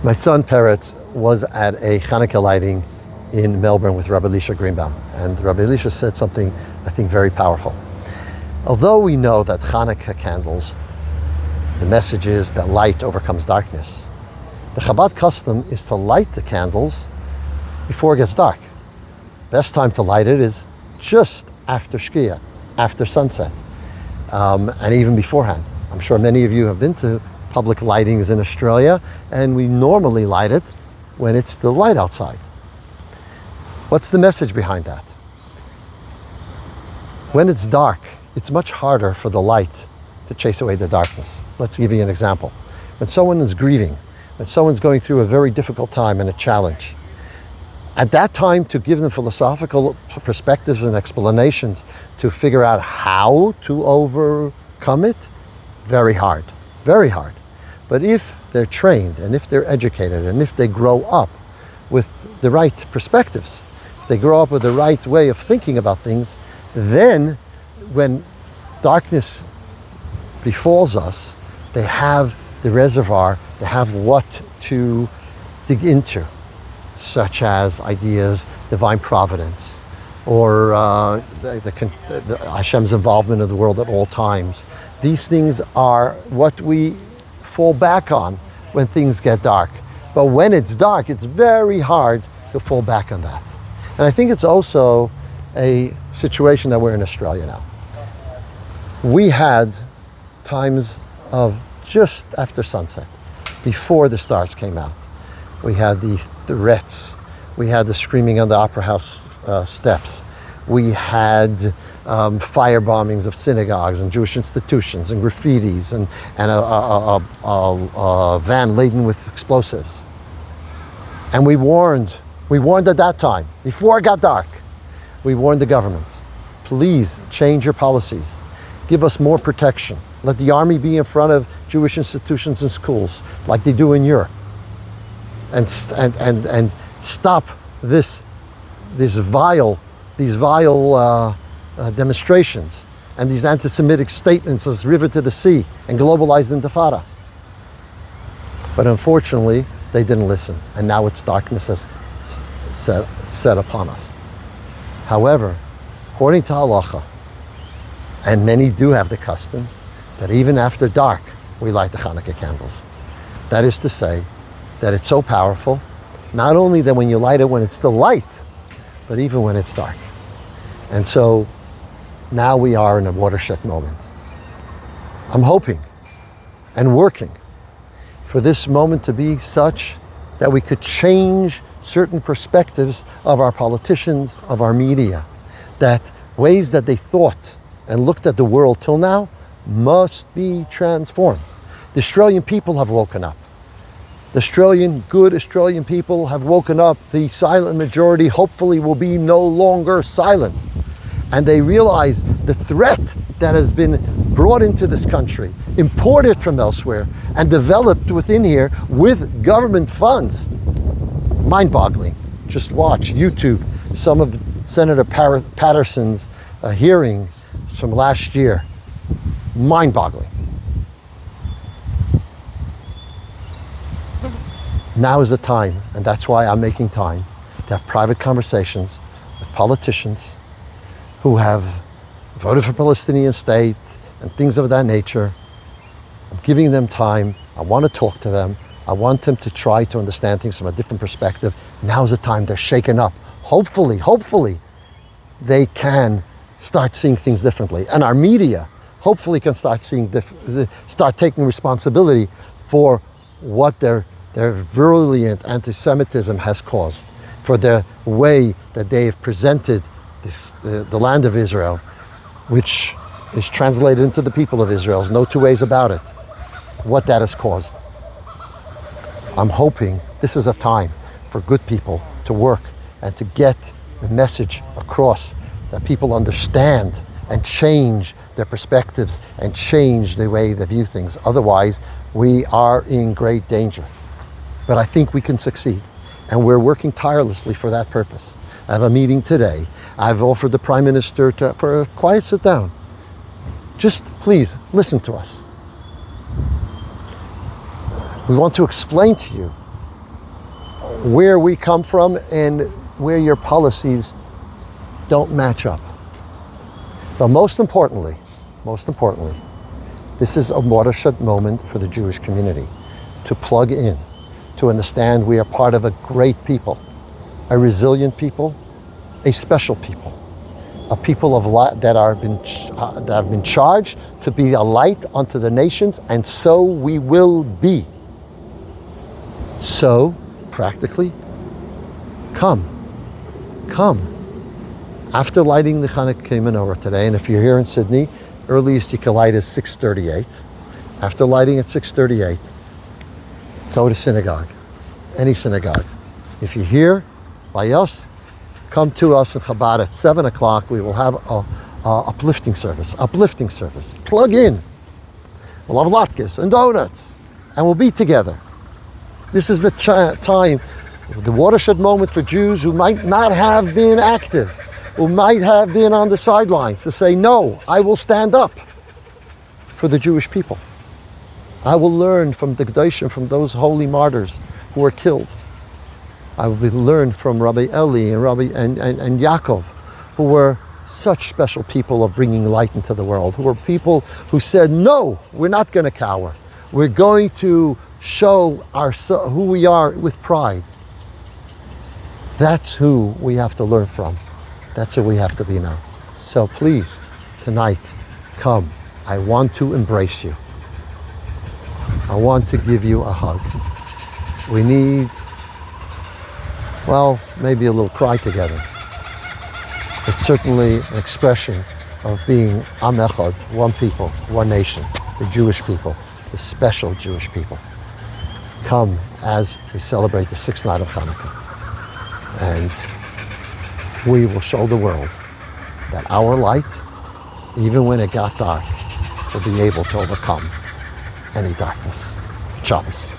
My son Peretz was at a Hanukkah lighting in Melbourne with Rabbi Elisha Greenbaum, and Rabbi Elisha said something I think very powerful. Although we know that Hanukkah candles, the message is that light overcomes darkness, the Chabad custom is to light the candles before it gets dark. Best time to light it is just after Shkia, after sunset, and even beforehand. I'm sure many of you have been to public lightings in Australia, and we normally light it when it's still light outside. What's the message behind that? When it's dark, it's much harder for the light to chase away the darkness. Let's give you an example. When someone is grieving, when someone's going through a very difficult time and a challenge, at that time, to give them philosophical perspectives and explanations to figure out how to overcome it, very hard, very hard. But if they're trained and if they're educated and if they grow up with the right perspectives, if they grow up with the right way of thinking about things, then when darkness befalls us, they have the reservoir, they have what to dig into, such as ideas, divine providence, or Hashem's involvement in the world at all times. These things are what we fall back on when things get dark. But when it's dark, it's very hard to fall back on that. And I think it's also a situation that we're in Australia now. We had times of just after sunset, before the stars came out. We had the threats. We had the screaming on the Opera House steps. We had fire bombings of synagogues and Jewish institutions and graffitis and a van laden with explosives. And we warned at that time, before it got dark, we warned the government, please change your policies. Give us more protection. Let the army be in front of Jewish institutions and schools like they do in Europe. And stop these vile demonstrations and these anti-Semitic statements as river to the sea and globalized intifada. But unfortunately, they didn't listen, and now its darkness has set upon us. However, according to halacha, and many do have the customs, that even after dark, we light the Hanukkah candles. That is to say, that it's so powerful, not only that when you light it when it's still light, but even when it's dark. And so now we are in a watershed moment. I'm hoping and working for this moment to be such that we could change certain perspectives of our politicians, of our media, that ways that they thought and looked at the world till now must be transformed. The Australian people have woken up. The good Australian people have woken up. The silent majority hopefully will be no longer silent. And they realize the threat that has been brought into this country, imported from elsewhere, and developed within here with government funds. Mind-boggling. Just watch YouTube some of Senator Patterson's hearing from last year. Mind-boggling. Now is the time, and that's why I'm making time to have private conversations with politicians who have voted for Palestinian state and things of that nature. I'm giving them time. I want to talk to them. I want them to try to understand things from a different perspective. Now's the time. They're shaken up. Hopefully, they can start seeing things differently. And our media hopefully can start taking responsibility for what their virulent anti-Semitism has caused, for the way that they have presented the land of Israel, which is translated into the people of Israel. There's no two ways about it, what that has caused. I'm hoping this is a time for good people to work and to get the message across, that people understand and change their perspectives and change the way they view things. Otherwise, we are in great danger. But I think we can succeed, and we're working tirelessly for that purpose. I have a meeting today. I've offered the Prime Minister for a quiet sit down. Just please listen to us. We want to explain to you where we come from and where your policies don't match up. But most importantly, this is a watershed moment for the Jewish community to plug in, to understand we are part of a great people, a resilient people, a special people, a people of that have been charged to be a light unto the nations, and so we will be. So, practically, come. After lighting the Hanukkah menorah today, and if you're here in Sydney, earliest you can light is 6:38. After lighting at 6:38, go to synagogue, any synagogue. If you're here by us, come to us in Chabad at 7 o'clock. We will have a uplifting service. Plug in. We'll have latkes and donuts, and we'll be together. This is the time, the watershed moment for Jews who might not have been active, who might have been on the sidelines, to say, no, I will stand up for the Jewish people. I will learn from the Gedoshim, from those holy martyrs who were killed. I will learn from Rabbi Eli and Yaakov, who were such special people of bringing light into the world, who were people who said, no, we're not going to cower. We're going to show who we are with pride. That's who we have to learn from. That's who we have to be now. So please, tonight, come. I want to embrace you. I want to give you a hug. We need, well, maybe a little cry together. It's certainly an expression of being Am Echad, one people, one nation, the Jewish people, the special Jewish people. Come as we celebrate the sixth night of Hanukkah. And we will show the world that our light, even when it got dark, will be able to overcome any darkness. Shabbos.